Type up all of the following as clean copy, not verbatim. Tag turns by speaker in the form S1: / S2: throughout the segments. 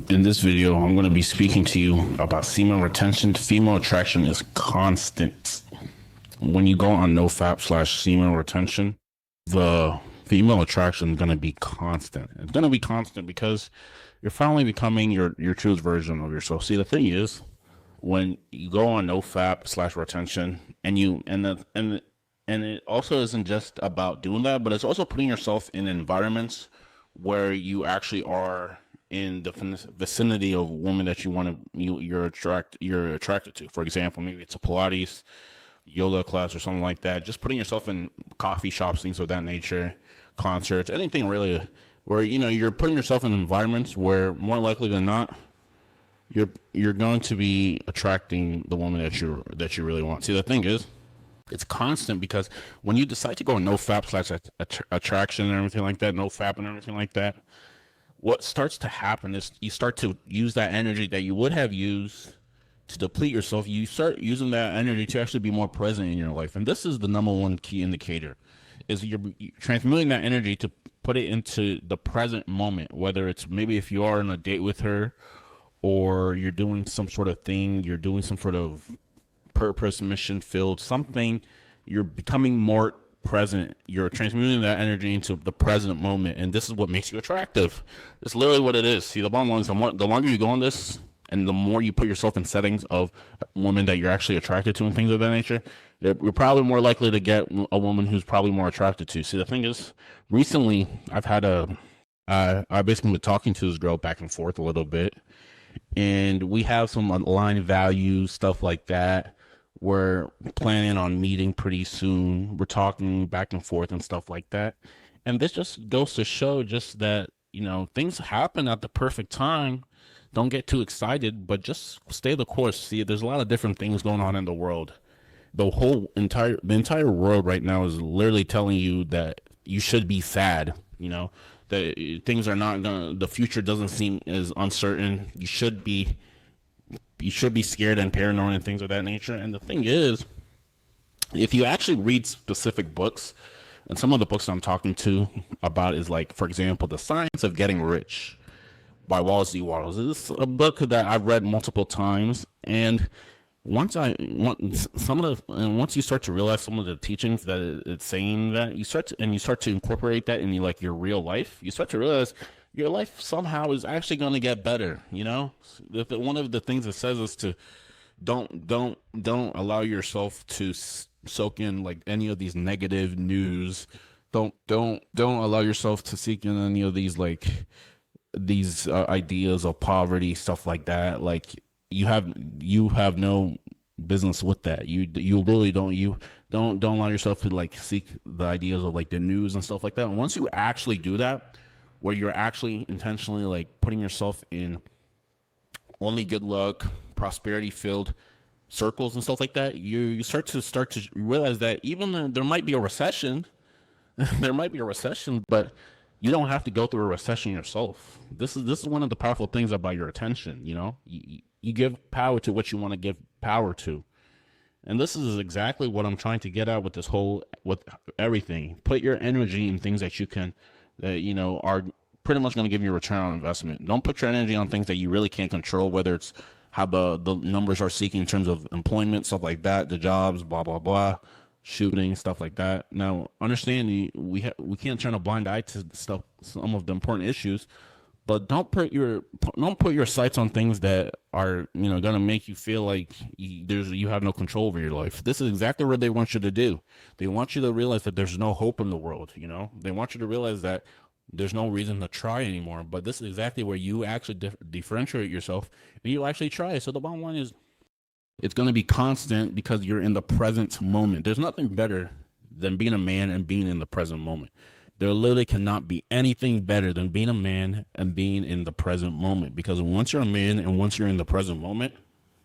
S1: In this video, I'm going to be speaking to you about semen retention. Female attraction is constant. When you go on nofap/semen retention, the female attraction is going to be constant. It's going to be constant because you're finally becoming your truest version of yourself. See, the thing is, when you go on nofap/retention, and it also isn't just about doing that, but it's also putting yourself in environments where you actually are in the vicinity of women that you're attracted to. For example, maybe it's a Pilates, yoga class, or something like that. Just putting yourself in coffee shops, things of that nature, concerts, anything really, where you're putting yourself in environments where more likely than not you're going to be attracting the woman that you really want. See, the thing is, it's constant because when you decide to go no fap/attraction and everything like that, no fap and everything like that, what starts to happen is you start to use that energy that you would have used to deplete yourself. You start using that energy to actually be more present in your life. And this is the number one key indicator, is you're transmuting that energy to put it into the present moment, whether it's maybe if you are on a date with her, or you're doing some sort of thing, you're doing some sort of purpose, mission filled something, you're becoming more present. You're transmuting that energy into the present moment, and this is what makes you attractive. It's literally what it is. See, the bottom line is, the longer you go on this, and the more you put yourself in settings of women that you're actually attracted to and things of that nature, you're probably more likely to get a woman who's probably more attracted to. See, the thing is, recently I've basically been talking to this girl back and forth a little bit, and we have some aligned values, stuff like that. We're planning on meeting pretty soon. We're talking back and forth and stuff like that. And this just goes to show just that, things happen at the perfect time. Don't get too excited, but just stay the course. See, there's a lot of different things going on in the world. The entire world right now is literally telling you that you should be sad, that things are not the future doesn't seem as uncertain. You should be scared and paranoid and things of that nature. And the thing is, if you actually read specific books, and some of the books I'm talking to about is, like, for example, The Science of Getting Rich by Wallace D. Wattles. This is a book that I've read multiple times, and once you start to realize some of the teachings that it's saying, that you start to incorporate that in your real life, you start to realize your life somehow is actually going to get better. One of the things it says is to don't allow yourself to soak in like any of these negative news. Don't allow yourself to seek in any of these ideas of poverty, stuff like that. Like, you have no business with that. You really don't allow yourself to seek the ideas of the news and stuff like that. And once you actually do that, where you're actually intentionally putting yourself in only good luck, prosperity filled circles and stuff like that, you start to realize that even though there might be a recession, but you don't have to go through a recession yourself. This is one of the powerful things about your attention. You give power to what you want to give power to. And this is exactly what I'm trying to get at with with everything. Put your energy in things that are pretty much going to give you a return on investment. Don't put your energy on things that you really can't control, whether it's how the numbers are seeking in terms of employment, stuff like that, the jobs, blah, blah, blah, shooting, stuff like that. Now, understand, we can't turn a blind eye to some of the important issues, but don't put your sights on things that are going to make you feel like you have no control over your life. This is exactly what they want you to do. They want you to realize that there's no hope in the world. They want you to realize that there's no reason to try anymore. But this is exactly where you actually differentiate yourself, and you actually try. So the bottom line is, it's going to be constant because you're in the present moment. There's nothing better than being a man and being in the present moment. There literally cannot be anything better than being a man and being in the present moment, because once you're a man and once you're in the present moment,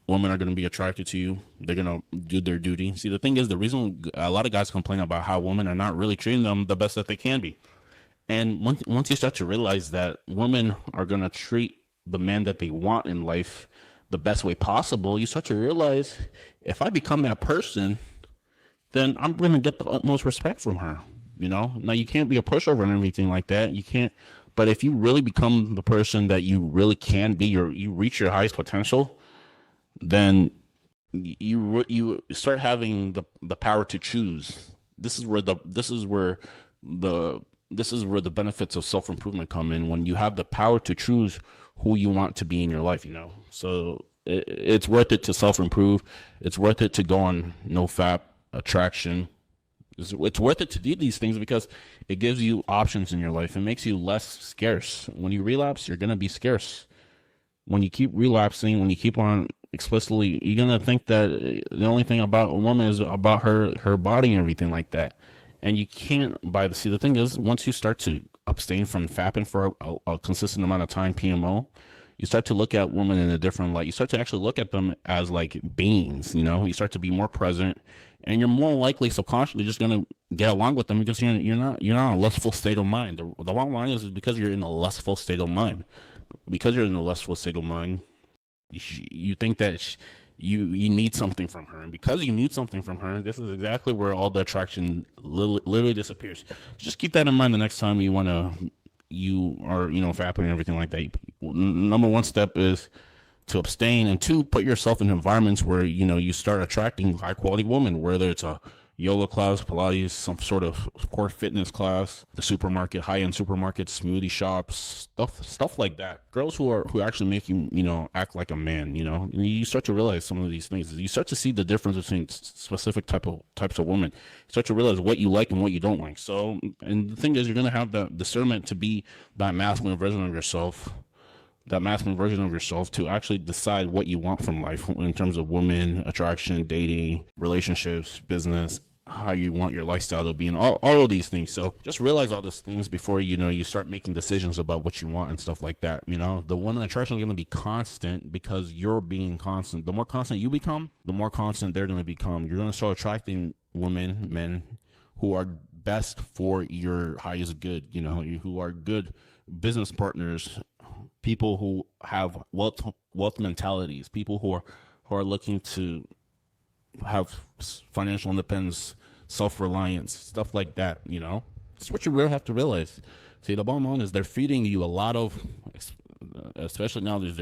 S1: women are going to be attracted to you. They're going to do their duty. See, the thing is, the reason a lot of guys complain about how women are not really treating them the best that they can be. And once you start to realize that women are going to treat the man that they want in life the best way possible, you start to realize, if I become that person, then I'm going to get the utmost respect from her. Now you can't be a pushover and everything like that. You can't But if you really become the person that you really can be, you reach your highest potential, then you start having the power to choose. The this is where the benefits of self improvement come in, when you have the power to choose who you want to be in your life. So it's worth it to self improve. It's worth it to go on nofap attraction. It's worth it to do these things because it gives you options in your life. It makes you less scarce. When you relapse, you're gonna be scarce. When you keep relapsing, when you keep on explicitly, you're gonna think that the only thing about a woman is about her body and everything like that. And you can't buy the. See, the thing is, once you start to abstain from fapping for a consistent amount of time, PMO, you start to look at women in a different light. You start to actually look at them as like beings. You start to be more present, and you're more likely subconsciously just gonna get along with them because you're not in a lustful state of mind. The bottom line is because you're in a lustful state of mind. Because you're in a lustful state of mind, you think that you need something from her, and because you need something from her, this is exactly where all the attraction literally disappears. Just keep that in mind the next time you are fapping and everything like that. Number one step is to abstain, and two, put yourself in environments where you start attracting high quality women, whether it's a yoga class, Pilates, some sort of core fitness class, the supermarket, high-end supermarkets, smoothie shops, stuff like that. Girls who actually make you, act like a man. You start to realize some of these things. You start to see the difference between specific types of women. You start to realize what you like and what you don't like. So, and the thing is, you're gonna have the discernment to be that masculine version of yourself. To actually decide what you want from life in terms of women, attraction, dating, relationships, business, how you want your lifestyle to be, and all of these things. So just realize all these things before you start making decisions about what you want and stuff like that. The one attraction is going to be constant because you're being constant. The more constant you become, the more constant they're going to become. You're going to start attracting women, men who are best for your highest good, who are good business partners, people who have wealth mentalities, people who are looking to have financial independence, self-reliance, stuff like that. It's what you really have to realize. See, the bottom line is they're feeding you a lot of, especially nowadays,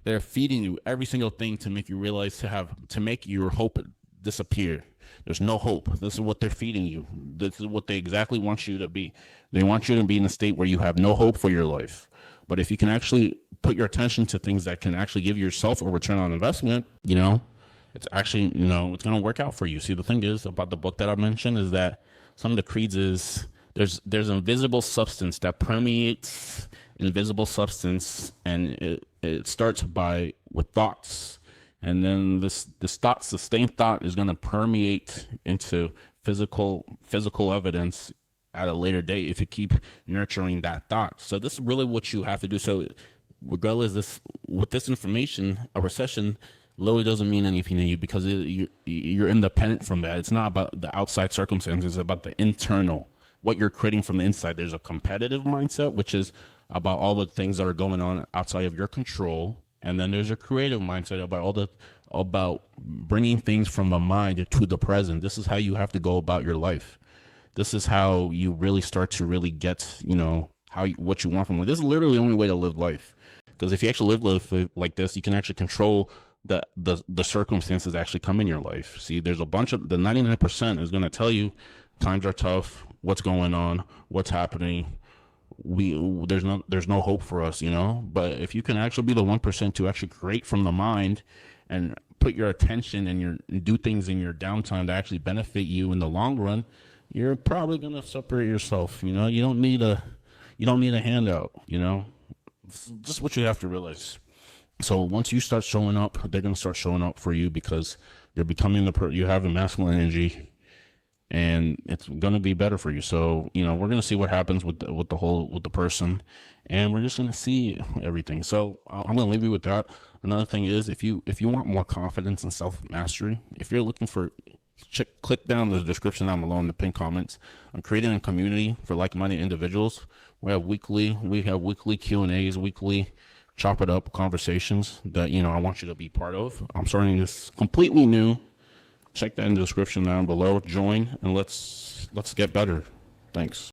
S1: they're feeding you every single thing to make you realize to make your hope disappear. There's no hope. This is what they're feeding you. This is what they exactly want you to be. They want you to be in a state where you have no hope for your life. But if you can actually put your attention to things that can actually give yourself a return on investment, it's actually, it's going to work out for you. See, the thing is about the book that I mentioned is that some of the creeds is there's invisible substance that permeates invisible substance, and it starts with thoughts. And then this thought, sustained thought, is going to permeate into physical evidence at a later date if you keep nurturing that thought. So this is really what you have to do. So regardless, with this information, a recession literally doesn't mean anything to you because you're independent from that. It's not about the outside circumstances. It's about the internal, what you're creating from the inside. There's a competitive mindset, which is about all the things that are going on outside of your control. And then there's a creative mindset about bringing things from the mind to the present. This is how you have to go about your life. This is how you really start to really get, what you want from life. This is literally the only way to live life. Because if you actually live like this, you can actually control the circumstances that actually come in your life. See, there's a bunch of, the 99% is going to tell you times are tough, what's going on, what's happening. There's no hope for us, But if you can actually be the 1% to actually create from the mind and put your attention and do things in your downtime that actually benefit you in the long run, you're probably gonna separate yourself. You don't need a handout. It's just what you have to realize. So once you start showing up, they're gonna start showing up for you because you're becoming you have the masculine energy, and it's gonna be better for you. So we're gonna see what happens with the person, and we're just gonna see everything. So I'm gonna leave you with that. Another thing is, if you want more confidence and self mastery, if you're looking for, click down the description down below in the pinned comments. I'm creating a community for like-minded individuals. We have weekly Q&As, weekly chop it up conversations that I want you to be part of. I'm starting this completely new. Check that in the description down below. Join, and let's get better. Thanks.